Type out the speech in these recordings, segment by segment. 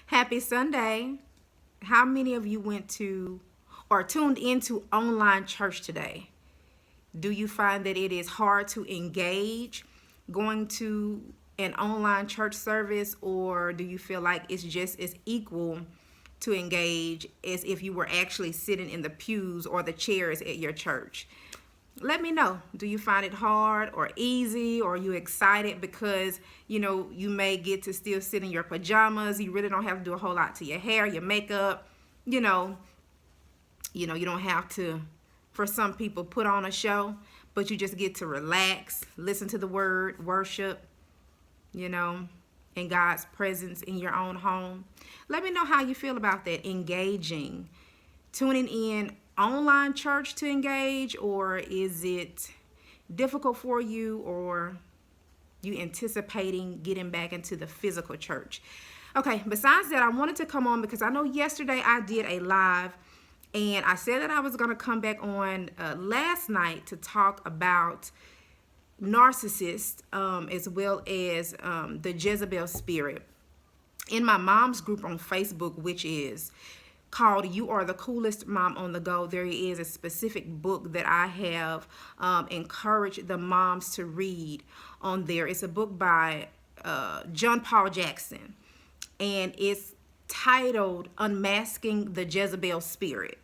Happy Sunday. How many of you went to or tuned into online church today? Do you find that it is hard to engage going to an online church service, or do you feel like it's just as equal to engage as if you were actually sitting in the pews or the chairs at your church? Let me know. Do you find it hard or easy, or are you excited because you may get to still sit in your pajamas? You really don't have to do a whole lot to your hair, your makeup. You know, you don't have to, for some people, put on a show, but you just get to relax, listen to the word, worship, you know, in God's presence in your own home. Let me know how you feel about that, engaging, tuning in online church to engage, or is it difficult for you, or you anticipating getting back into the physical church? Okay, besides that, I wanted to come on because I know yesterday I did a live, and I said that I was going to come back on last night to talk about Narcissist, as well as the Jezebel spirit. In my mom's group on Facebook, which is called You Are the Coolest Mom on the Go, there is a specific book that I have encouraged the moms to read on there. It's a book by John Paul Jackson, and it's titled Unmasking the Jezebel Spirit.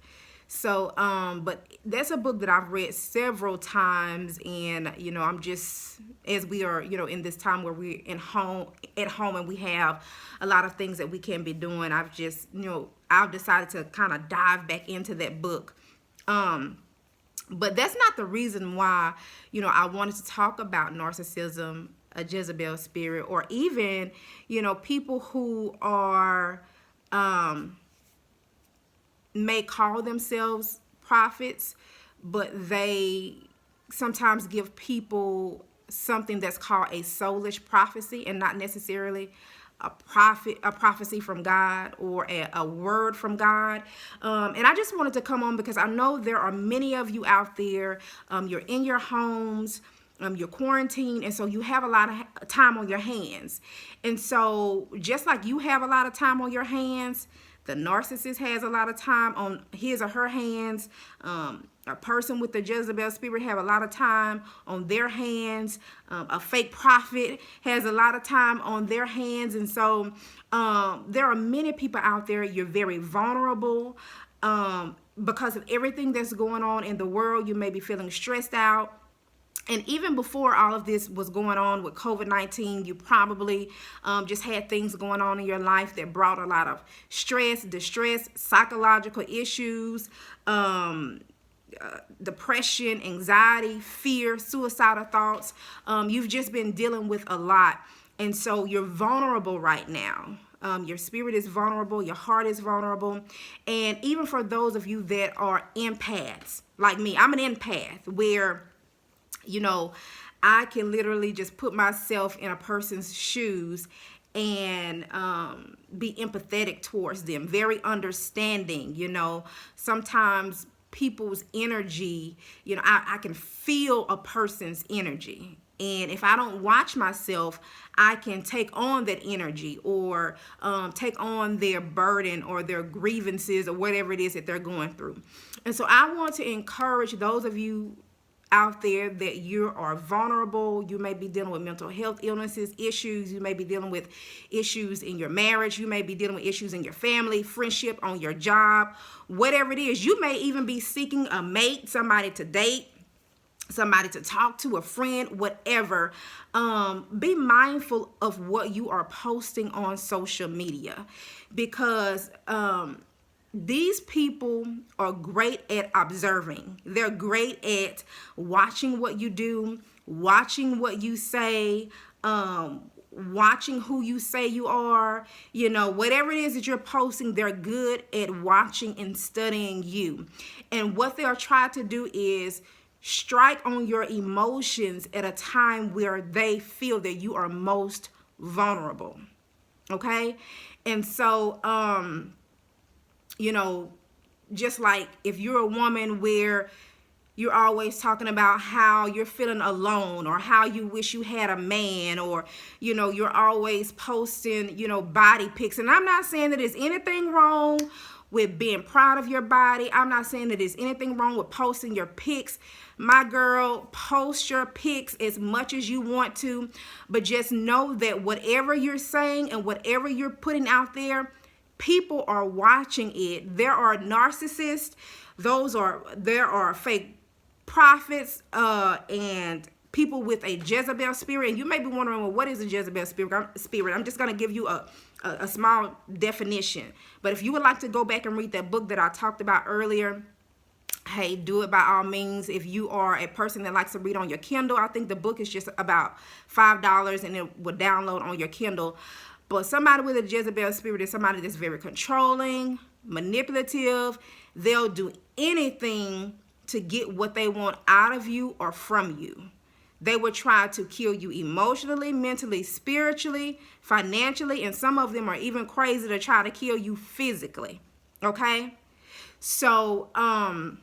So, but that's a book that I've read several times, and I'm just, as we are, in this time where we're at home, and we have a lot of things that we can be doing. I've just, I've decided to kind of dive back into that book. But that's not the reason why, I wanted to talk about narcissism, a Jezebel spirit, or even, people who are, may call themselves prophets, but they sometimes give people something that's called a soulish prophecy, and not necessarily a prophecy from God, or a word from God. And I just wanted to come on because I know there are many of you out there. You're in your homes. You're quarantined, and so you have a lot of time on your hands. And so just like you have a lot of time on your hands, the narcissist has a lot of time on his or her hands. A person with the Jezebel spirit have a lot of time on their hands. A fake prophet has a lot of time on their hands. And so there are many people out there. You're very vulnerable because of everything that's going on in the world. You may be feeling stressed out. And even before all of this was going on with COVID-19, you probably just had things going on in your life that brought a lot of stress, distress, psychological issues, depression, anxiety, fear, suicidal thoughts. You've just been dealing with a lot. And so you're vulnerable right now. Your spirit is vulnerable. Your heart is vulnerable. And even for those of you that are empaths, like me, I'm an empath where I can literally just put myself in a person's shoes and be empathetic towards them, very understanding. Sometimes people's energy, I can feel a person's energy. And if I don't watch myself, I can take on that energy, or take on their burden or their grievances, or whatever it is that they're going through. And so I want to encourage those of you out there that you are vulnerable. You may be dealing with mental health illnesses, issues. You may be dealing with issues in your marriage. You may be dealing with issues in your family, friendship, on your job, whatever it is. You may even be seeking a mate, somebody to date, somebody to talk to, a friend, whatever. Be mindful of what you are posting on social media, because these people are great at observing. They're great at watching what you do, watching what you say, watching who you say you are. Whatever it is that you're posting, they're good at watching and studying you. And what they'll try to do is strike on your emotions at a time where they feel that you are most vulnerable. Okay? And so, just like if you're a woman where You're always talking about how you're feeling alone, or how you wish you had a man, or, you're always posting, body pics. And I'm not saying that there's anything wrong with being proud of your body. I'm not saying that there's anything wrong with posting your pics. My girl, post your pics as much as you want to, but just know that whatever you're saying and whatever you're putting out there, people are watching it. There are narcissists. There are fake prophets and people with a Jezebel spirit. And you may be wondering, well, what is a Jezebel spirit? I'm just going to give you a small definition. But if you would like to go back and read that book that I talked about earlier, hey, do it by all means. If you are a person that likes to read on your Kindle, I think the book is just about $5 and it will download on your Kindle. But somebody with a Jezebel spirit is somebody that's very controlling, manipulative. They'll do anything to get what they want out of you or from you. They will try to kill you emotionally, mentally, spiritually, financially, and some of them are even crazy to try to kill you physically. Okay? So, I'm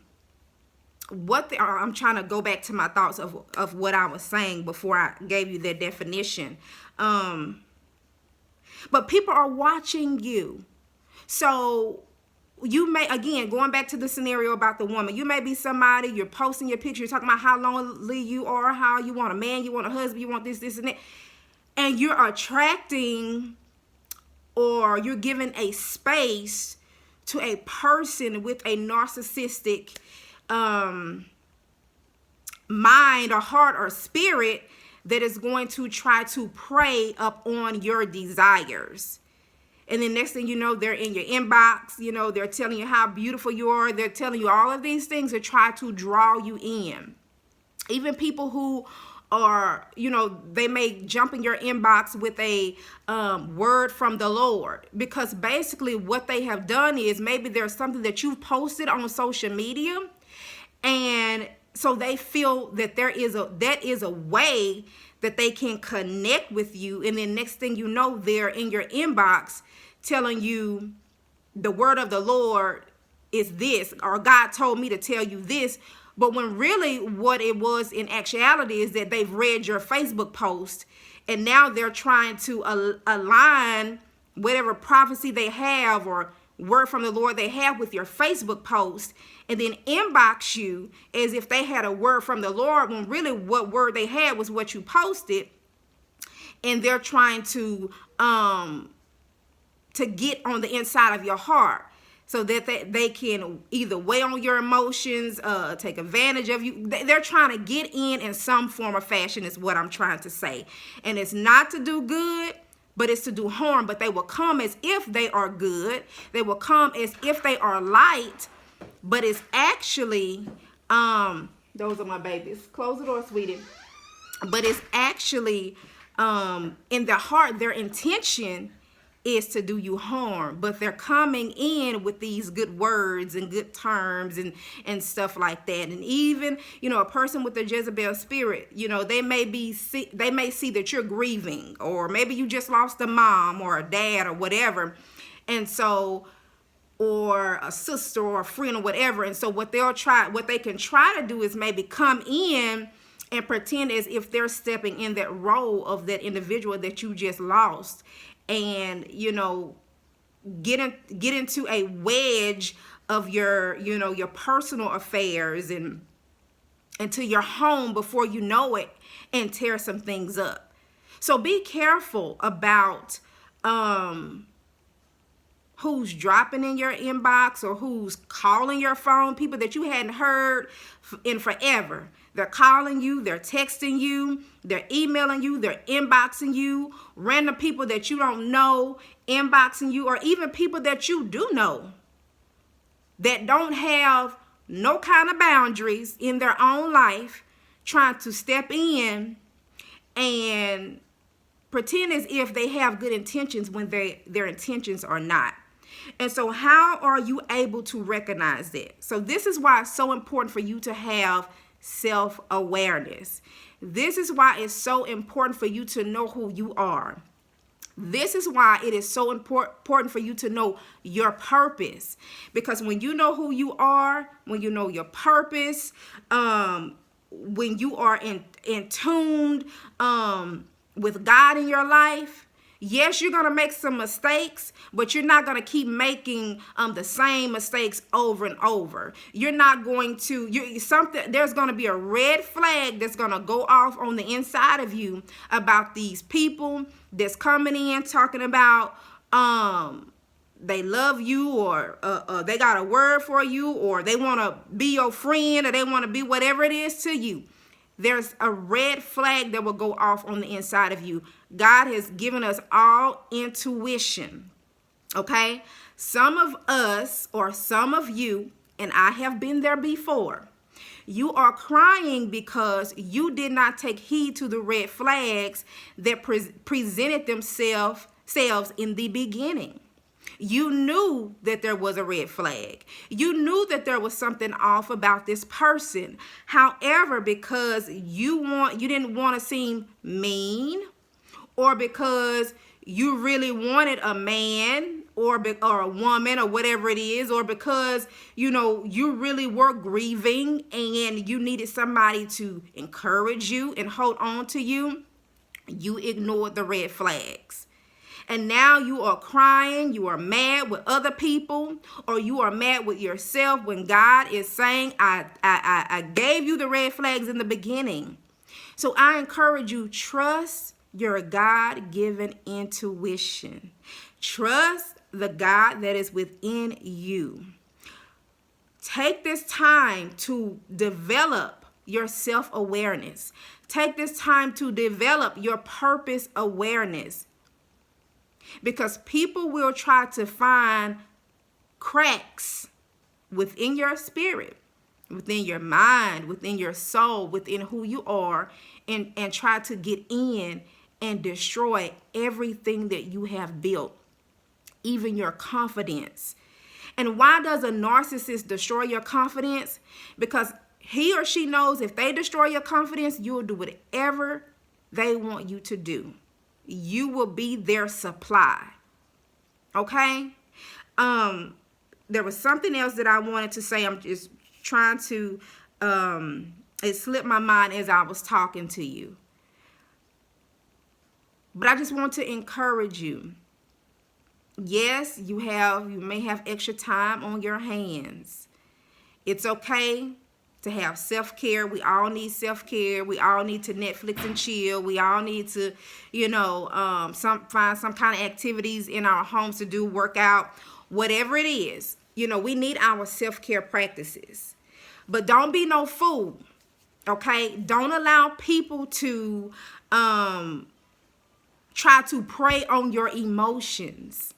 trying to go back to my thoughts of what I was saying before I gave you that definition. But people are watching you. So you may, again, going back to the scenario about the woman, you may be somebody, you're posting your picture, you're talking about how lonely you are, how you want a man, you want a husband, you want this, and that. And you're attracting, or you're giving a space to a person with a narcissistic mind or heart or spirit that is going to try to prey up on your desires. And then next thing you know, they're in your inbox, they're telling you how beautiful you are. They're telling you all of these things to try to draw you in. Even people who are, they may jump in your inbox with a word from the Lord, because basically what they have done is maybe there's something that you've posted on social media, and so they feel that that is a way that they can connect with you. And then next thing you know, they're in your inbox telling you the word of the Lord is this, or God told me to tell you this. But when really what it was in actuality is that they've read your Facebook post, and now they're trying to align whatever prophecy they have or word from the Lord they have with your Facebook post, and then inbox you as if they had a word from the Lord, when really what word they had was what you posted. And they're trying to get on the inside of your heart, so that they can either weigh on your emotions, take advantage of you. They're trying to get in some form or fashion, is what I'm trying to say. And it's not to do good, but it's to do harm. But they will come as if they are good. They will come as if they are light, but it's actually, those are my babies. Close the door, sweetie. But it's actually, in their heart, their intention is to do you harm, but they're coming in with these good words and good terms and stuff like that. And even, a person with a Jezebel spirit, they may see that you're grieving, or maybe you just lost a mom or a dad or whatever. And so, or a sister or a friend or whatever. And so what they can try to do is maybe come in and pretend as if they're stepping in that role of that individual that you just lost. And, get into a wedge of your, your personal affairs and into your home before you know it, and tear some things up. So be careful about who's dropping in your inbox or who's calling your phone, people that you hadn't heard in forever. They're calling you, they're texting you, they're emailing you, they're inboxing you, random people that you don't know inboxing you, or even people that you do know that don't have no kind of boundaries in their own life, trying to step in and pretend as if they have good intentions when their intentions are not. And so how are you able to recognize that? So this is why it's so important for you to have self-awareness. This is why it's so important for you to know who you are. This is why it is so important for you to know your purpose. Because when you know who you are, when you know your purpose, when you are in tuned with God in your life, yes, you're going to make some mistakes, but you're not going to keep making the same mistakes over and over. You're not going to, there's going to be a red flag that's going to go off on the inside of you about these people that's coming in talking about they love you, or they got a word for you, or they want to be your friend, or they want to be whatever it is to you. There's a red flag that will go off on the inside of you. God has given us all intuition, okay? Some of us, or some of you, and I have been there before, you are crying because you did not take heed to the red flags that presented themselves in the beginning. You knew that there was a red flag. You knew that there was something off about this person. However, because you didn't want to seem mean, or because you really wanted a man or a woman or whatever it is, or because you really were grieving and you needed somebody to encourage you and hold on to you, you ignored the red flags. And now you are crying, you are mad with other people, or you are mad with yourself when God is saying, I gave you the red flags in the beginning. So I encourage you, trust your God-given intuition. Trust the God that is within you. Take this time to develop your self-awareness. Take this time to develop your purpose awareness. Because people will try to find cracks within your spirit, within your mind, within your soul, within who you are, and try to get in and destroy everything that you have built, even your confidence. And why does a narcissist destroy your confidence? Because he or she knows if they destroy your confidence, you'll do whatever they want you to do. You will be their supply. Okay? There was something else that I wanted to say. I'm just trying to, it slipped my mind as I was talking to you. But I just want to encourage you. Yes, you may have extra time on your hands. It's okay to have self-care. We all need self-care. We all need to Netflix and chill. We all need to, find some kind of activities in our homes to do, work out, whatever it is. We need our self-care practices. But don't be no fool, okay? Don't allow people to try to prey on your emotions.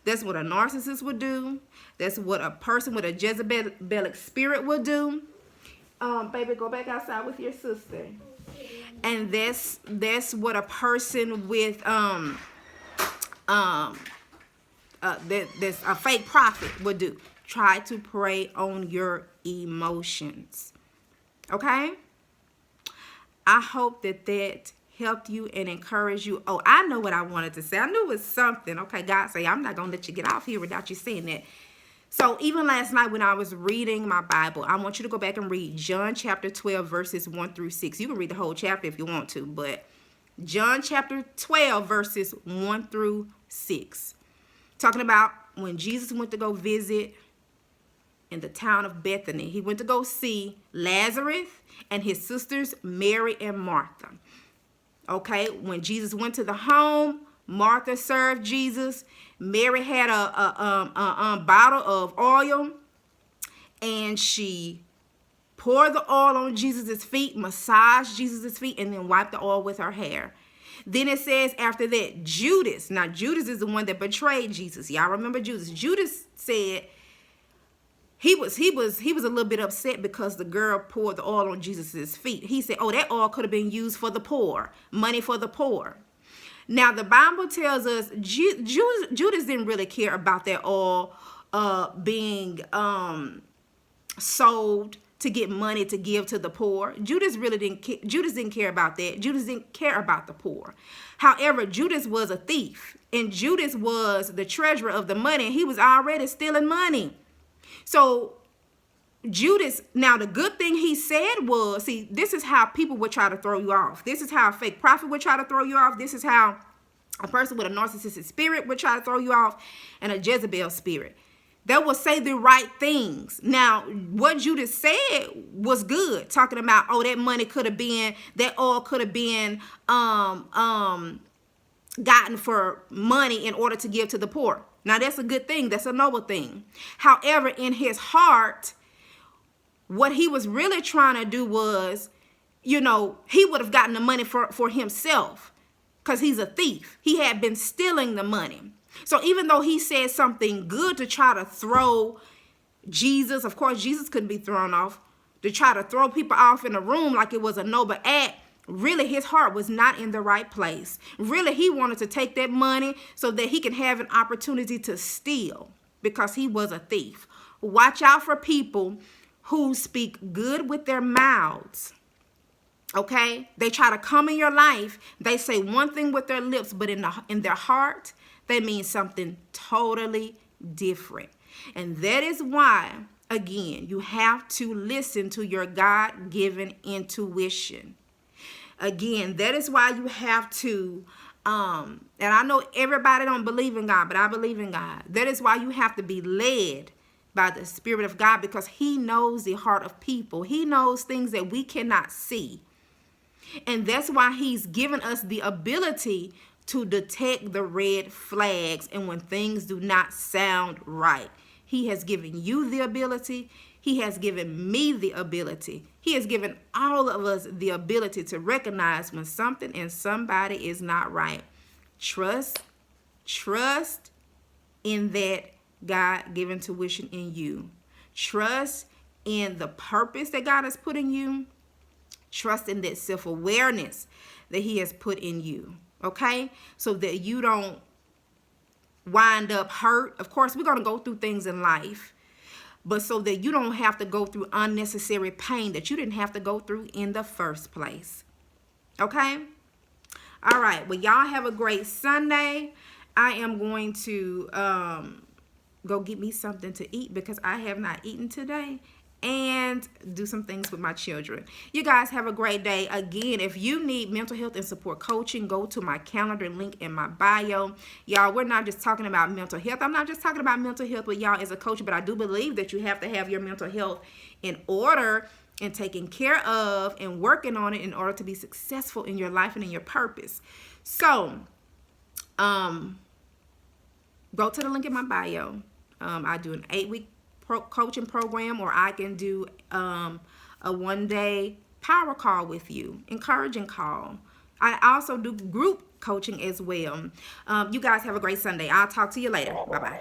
That's what a narcissist would do. That's what a person with a Jezebelic spirit would do. Baby, go back outside with your sister. And that's what a person with that's a fake prophet would do. Try to prey on your emotions. Okay? I hope that helped you and encouraged you. Oh, I know what I wanted to say. I knew it was something. Okay, God say, I'm not going to let you get off here without you saying that. So even last night when I was reading my Bible, I want you to go back and read John chapter 12, verses 1 through 6. You can read the whole chapter if you want to, but John chapter 12, verses 1 through 6. Talking about when Jesus went to go visit in the town of Bethany. He went to go see Lazarus and his sisters, Mary and Martha. Okay, when Jesus went to the home, Martha served Jesus. Mary had a bottle of oil, and she poured the oil on Jesus' feet, massaged Jesus' feet, and then wiped the oil with her hair. Then it says after that, Judas. Now, Judas is the one that betrayed Jesus. Y'all remember Judas? Judas said he was a little bit upset because the girl poured the oil on Jesus' feet. He said, oh, that oil could have been used for the poor, money for the poor. Now, the Bible tells us Judas didn't really care about that oil being sold to get money to give to the poor. Judas didn't care about that. Judas didn't care about the poor. However, Judas was a thief, and Judas was the treasurer of the money, and he was already stealing money. So Judas, now the good thing he said was, see, this is how people would try to throw you off. This is how a fake prophet would try to throw you off. This is how a person with a narcissistic spirit would try to throw you off, and a Jezebel spirit. They will say the right things. Now, what Judas said was good, talking about, oh, that money could have been, that oil could have been gotten for money in order to give to the poor. Now, that's a good thing. That's a noble thing. However, in his heart, what he was really trying to do was, he would have gotten the money for himself, because he's a thief. He had been stealing the money. So even though he said something good to try to throw Jesus, of course, Jesus couldn't be thrown off, to try to throw people off in a room like it was a noble act, really his heart was not in the right place. Really, he wanted to take that money so that he could have an opportunity to steal, because he was a thief. Watch out for people who speak good with their mouths. Okay? They try to come in your life. They say one thing with their lips, but in their heart, they mean something totally different. And that is why, again, you have to listen to your God-given intuition. Again, that is why you have to, and I know everybody don't believe in God, but I believe in God. That is why you have to be led by the Spirit of God, because he knows the heart of people. He knows things that we cannot see. And that's why he's given us the ability to detect the red flags and when things do not sound right. He has given you the ability. He has given me the ability. He has given all of us the ability to recognize when something and somebody is not right. Trust in that God-given tuition in you. Trust in the purpose that God has put in you. Trust in that self-awareness that he has put in you. Okay? So that you don't wind up hurt. Of course, we're going to go through things in life, but so that you don't have to go through unnecessary pain that you didn't have to go through in the first place. Okay? All right. Well, y'all have a great Sunday. I am going to go get me something to eat because I have not eaten today, and do some things with my children. You guys have a great day. Again, if you need mental health and support coaching, go to my calendar link in my bio. Y'all, we're not just talking about mental health. I'm not just talking about mental health with y'all as a coach, but I do believe that you have to have your mental health in order and taken care of and working on it in order to be successful in your life and in your purpose. So, go to the link in my bio. I do an 8-week coaching program, or I can do a 1-day power call with you, encouraging call. I also do group coaching as well. You guys have a great Sunday. I'll talk to you later. Bye-bye.